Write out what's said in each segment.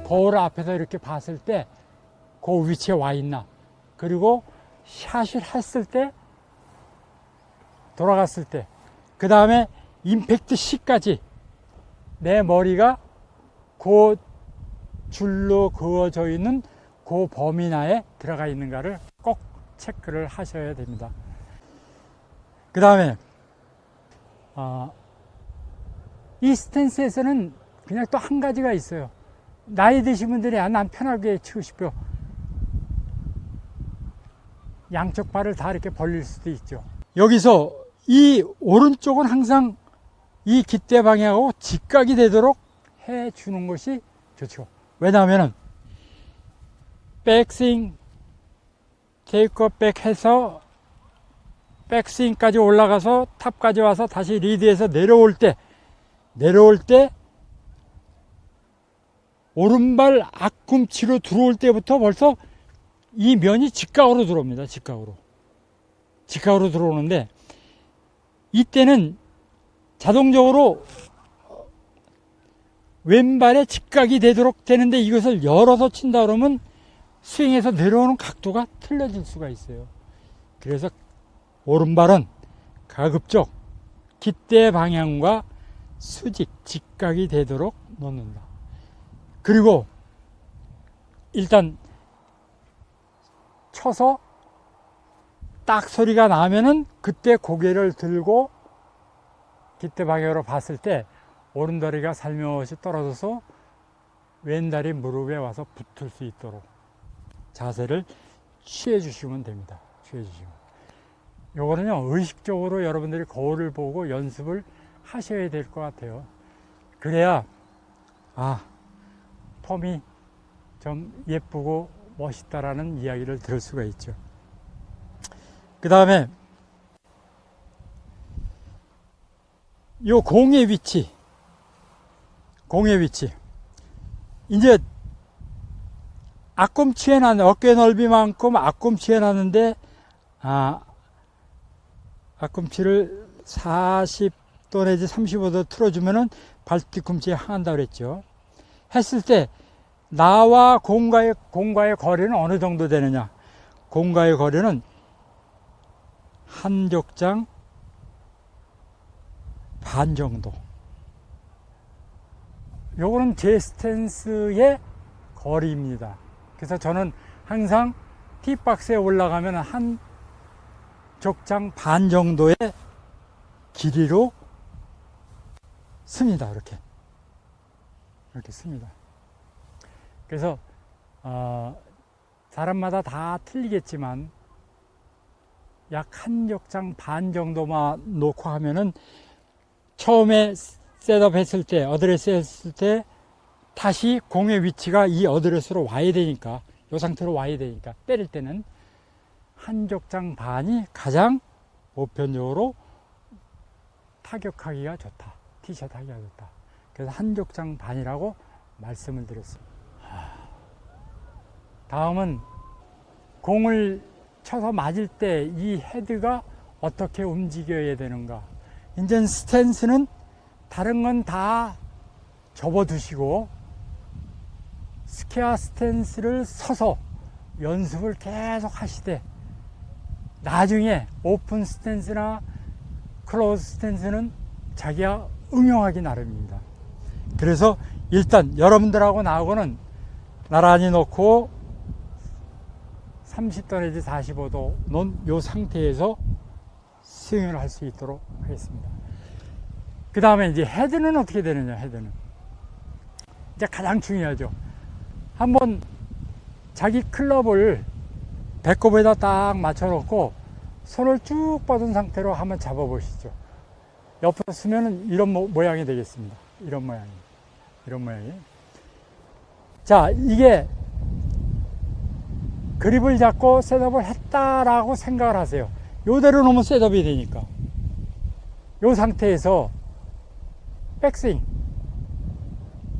거울 앞에서 이렇게 봤을 때 그 위치에 와 있나, 그리고 샷을 했을 때, 돌아갔을 때, 그 다음에 임팩트 C까지 내 머리가 그 줄로 그어져 있는 그 범위 내에 들어가 있는가를 꼭 체크를 하셔야 됩니다. 그 다음에 이 스탠스에서는 그냥 또 한 가지가 있어요. 나이 드신 분들이 난 편하게 치고 싶어요. 양쪽 발을 다 이렇게 벌릴 수도 있죠. 여기서 이 오른쪽은 항상 이 깃대 방향하고 직각이 되도록 해 주는 것이 좋죠. 왜냐하면 백스윙, 테이크업 백 해서 백스윙까지 올라가서 탑까지 와서 다시 리드해서 내려올 때 오른발 앞꿈치로 들어올 때부터 벌써 이 면이 직각으로 들어옵니다. 직각으로 들어오는데, 이때는 자동적으로 왼발에 직각이 되도록 되는데, 이것을 열어서 친다 그러면 스윙에서 내려오는 각도가 틀려질 수가 있어요. 그래서 오른발은 가급적 깃대 방향과 수직, 직각이 되도록 놓는다. 그리고 일단 쳐서 딱 소리가 나면은 그때 고개를 들고 깃대 방향으로 봤을 때 오른다리가 살며시 떨어져서 왼다리 무릎에 와서 붙을 수 있도록 자세를 취해 주시면 됩니다. 요거는요, 의식적으로 여러분들이 거울을 보고 연습을 하셔야 될 것 같아요. 그래야 폼이 좀 예쁘고 멋있다라는 이야기를 들을 수가 있죠. 그 다음에 요 공의 위치, 이제 앞꿈치에 놨는데, 어깨 넓이만큼 앞꿈치에 놨는데, 앞꿈치를 40도 내지 35도 틀어주면은 발 뒤꿈치에 향한다 그랬죠. 했을 때 나와 공과의 거리는 어느 정도 되느냐? 공과의 거리는 한 족장 반 정도. 요거는 제 스탠스의 거리입니다. 그래서 저는 항상 티박스에 올라가면 한 족장 반 정도의 길이로 씁니다. 이렇게 씁니다. 그래서 사람마다 다 틀리겠지만 약 한 족장 반 정도만 놓고 하면은 처음에 셋업 했을 때, 어드레스 했을 때 다시 공의 위치가 이 어드레스로 와야 되니까, 이 상태로 와야 되니까, 때릴 때는 한 족장 반이 가장 보편적으로 타격하기가 좋다, 티샷 하기가 좋다. 그래서 한 족장 반이라고 말씀을 드렸습니다. 다음은 공을 쳐서 맞을 때 이 헤드가 어떻게 움직여야 되는가. 이제 스탠스는 다른 건 다 접어두시고 스퀘어 스탠스를 서서 연습을 계속 하시되, 나중에 오픈 스탠스나 클로즈 스탠스는 자기가 응용하기 나름입니다. 그래서 일단 여러분들하고 나하고는 나란히 놓고 30도 내지 45도 놓은 이 상태에서 스윙을 할 수 있도록 하겠습니다. 그 다음에 이제 헤드는 어떻게 되느냐, 헤드는. 이제 가장 중요하죠. 한번 자기 클럽을 배꼽에다 딱 맞춰놓고 손을 쭉 뻗은 상태로 한번 잡아보시죠. 옆으로 쓰면은 이런 모양이 되겠습니다. 이런 모양이. 자, 이게 그립을 잡고 셋업을 했다라고 생각을 하세요. 요대로 놓으면 셋업이 되니까. 요 상태에서 백스윙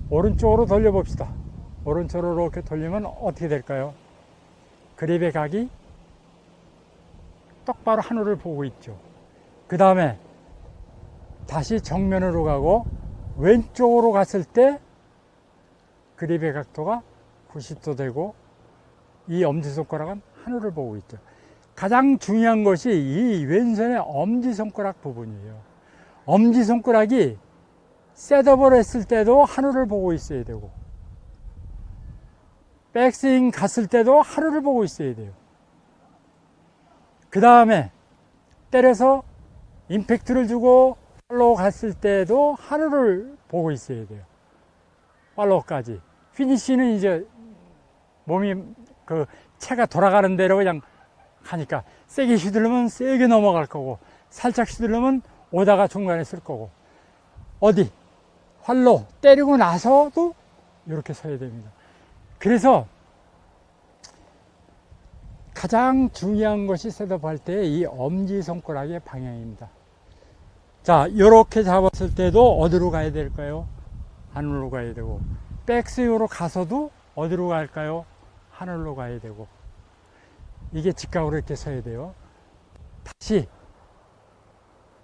오른쪽으로 돌려봅시다. 오른쪽으로 이렇게 돌리면 어떻게 될까요? 그립의 각이 똑바로 하늘을 보고 있죠. 그 다음에 다시 정면으로 가고 왼쪽으로 갔을 때 그립의 각도가 90도 되고 이 엄지손가락은 하늘을 보고 있죠. 가장 중요한 것이 이 왼손의 엄지손가락 부분이에요. 엄지손가락이 셋업을 했을 때도 하늘을 보고 있어야 되고 백스윙 갔을 때도 하늘을 보고 있어야 돼요. 그 다음에 때려서 임팩트를 주고 팔로우 갔을 때도 하늘을 보고 있어야 돼요. 팔로우까지. 피니쉬는 이제 몸이 그 채가 돌아가는 대로 그냥 가니까 세게 휘두르면 세게 넘어갈 거고 살짝 휘두르면 오다가 중간에 쓸 거고 어디 활로 때리고 나서도 이렇게 서야 됩니다. 그래서 가장 중요한 것이 셋업할 때 이 엄지손가락의 방향입니다. 자, 이렇게 잡았을 때도 어디로 가야 될까요? 하늘로 가야 되고 백스윙으로 가서도 어디로 갈까요? 하늘로 가야 되고 이게 직각으로 이렇게 서야 돼요. 다시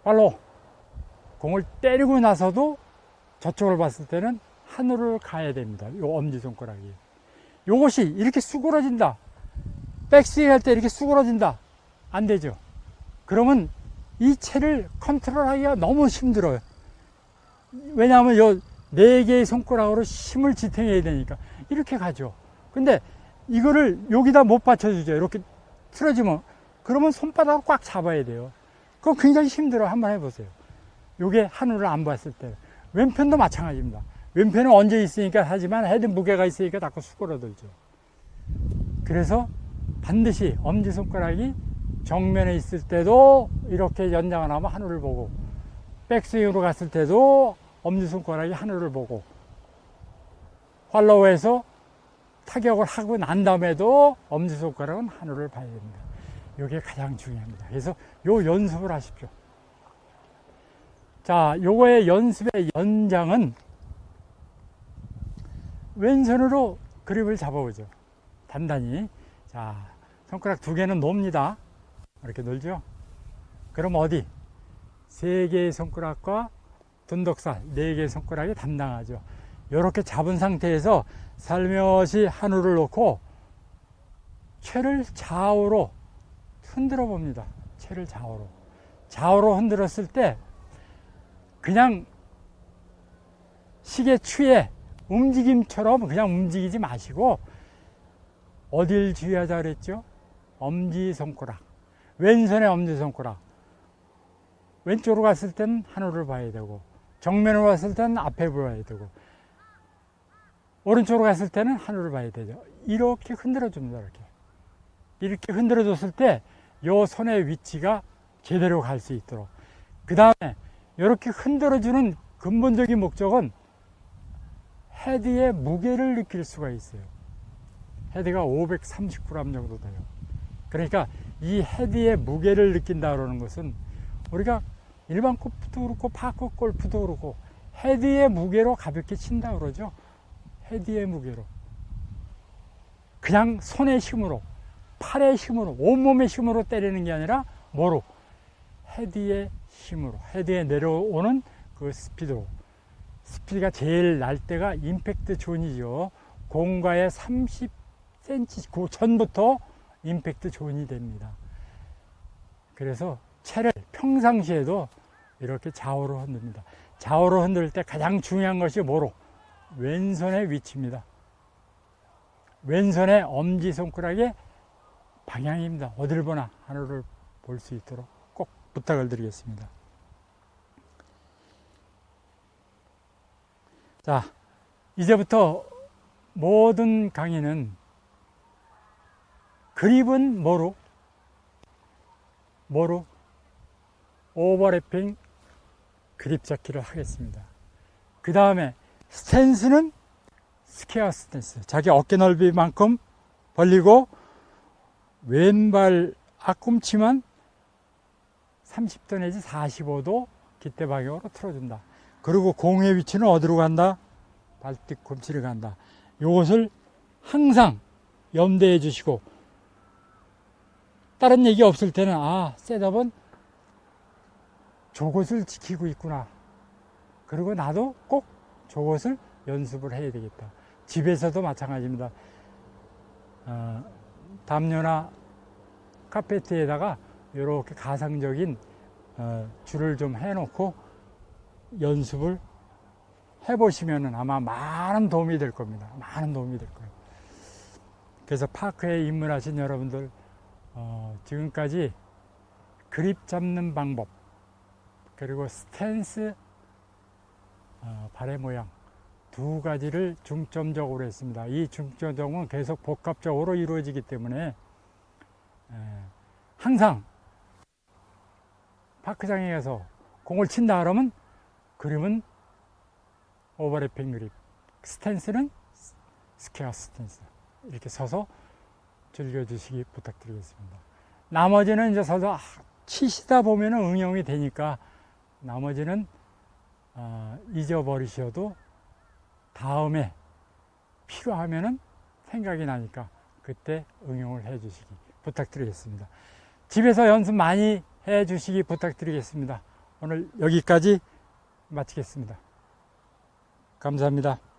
발로 공을 때리고 나서도 저쪽을 봤을 때는 하늘을 가야 됩니다. 이 엄지손가락이. 이것이 이렇게 수그러진다. 백스윙 할 때 이렇게 수그러진다. 안 되죠. 그러면 이 채를 컨트롤하기가 너무 힘들어요. 왜냐하면 요 4개의 손가락으로 힘을 지탱해야 되니까. 이렇게 가죠. 근데 이거를 여기다 못 받쳐주죠. 이렇게 틀어지면. 그러면 손바닥을 꽉 잡아야 돼요. 그거 굉장히 힘들어. 한번 해보세요. 요게 하늘을 안 봤을 때. 왼편도 마찬가지입니다. 왼편은 얹어 있으니까 하지만 헤드 무게가 있으니까 자꾸 수그러들죠. 그래서 반드시 엄지손가락이 정면에 있을 때도 이렇게 연장을 하면 하늘을 보고 백스윙으로 갔을 때도 엄지손가락이 하늘을 보고 팔로우에서 타격을 하고 난 다음에도 엄지손가락은 하늘을 봐야 됩니다. 이게 가장 중요합니다. 그래서 요 연습을 하십시오. 자, 요거의 연습의 연장은 왼손으로 그립을 잡아보죠. 단단히. 자, 손가락 2개는 놉니다. 이렇게 놀죠. 그럼 어디? 3개의 손가락과 둔덕살 4개의 손가락이 담당하죠. 이렇게 잡은 상태에서 살며시 하늘을 놓고 채를 좌우로 흔들어 봅니다. 채를 좌우로. 좌우로 흔들었을 때 그냥 시계 추의 움직임처럼 그냥 움직이지 마시고 어딜 주의하자 그랬죠? 엄지손가락. 왼손의 엄지손가락. 왼쪽으로 갔을 때는 하늘을 봐야 되고 정면으로 갔을 때는 앞에 보아야 되고 오른쪽으로 갔을 때는 하늘을 봐야 되죠. 이렇게 흔들어 줍니다. 이렇게 흔들어 줬을 때 요 손의 위치가 제대로 갈 수 있도록. 그 다음에 이렇게 흔들어 주는 근본적인 목적은 헤드의 무게를 느낄 수가 있어요. 헤드가 530g 정도 돼요. 그러니까 이 헤드의 무게를 느낀다 그러는 것은 우리가 일반 골프도 그렇고 파크 골프도 그렇고 헤드의 무게로 가볍게 친다 그러죠. 헤드의 무게로. 그냥 손의 힘으로, 팔의 힘으로, 온몸의 힘으로 때리는 게 아니라 뭐로? 헤드의 힘으로, 헤드에 내려오는 그 스피드로. 스피드가 제일 날 때가 임팩트 존이죠. 공과의 30cm 그 전부터 임팩트 존이 됩니다. 그래서 채를 평상시에도 이렇게 좌우로 흔듭니다. 좌우로 흔들 때 가장 중요한 것이 뭐로? 왼손의 위치입니다. 왼손의 엄지손가락의 방향입니다. 어딜 보나 하늘을 볼 수 있도록 꼭 부탁을 드리겠습니다. 자, 이제부터 모든 강의는 그립은 뭐로? 오버래핑 그립 잡기를 하겠습니다. 그 다음에 스탠스는 스퀘어 스탠스. 자기 어깨 넓이만큼 벌리고 왼발 앞꿈치만 30도 내지 45도 깃대 방향으로 틀어준다. 그리고 공의 위치는 어디로 간다? 발뒤꿈치를 간다. 이것을 항상 염두해 주시고 다른 얘기 없을 때는 셋업은 저것을 지키고 있구나. 그리고 나도 꼭 저것을 연습을 해야 되겠다. 집에서도 마찬가지입니다. 담요나 카페트에다가 이렇게 가상적인 줄을 좀 해놓고 연습을 해보시면 아마 많은 도움이 될 겁니다. 많은 도움이 될 거예요. 그래서 파크에 입문하신 여러분들, 지금까지 그립 잡는 방법, 그리고 스탠스, 발의 모양, 두 가지를 중점적으로 했습니다. 이 중점적은 계속 복합적으로 이루어지기 때문에 항상 파크장에 가서 공을 친다 그러면 그림은 오버래핑 그립, 스탠스는 스퀘어 스탠스, 이렇게 서서 즐겨주시기 부탁드리겠습니다. 나머지는 이제 서서 치시다 보면 응용이 되니까 나머지는 잊어버리셔도 다음에 필요하면은 생각이 나니까 그때 응용을 해 주시기 부탁드리겠습니다. 집에서 연습 많이 해 주시기 부탁드리겠습니다. 오늘 여기까지 마치겠습니다. 감사합니다.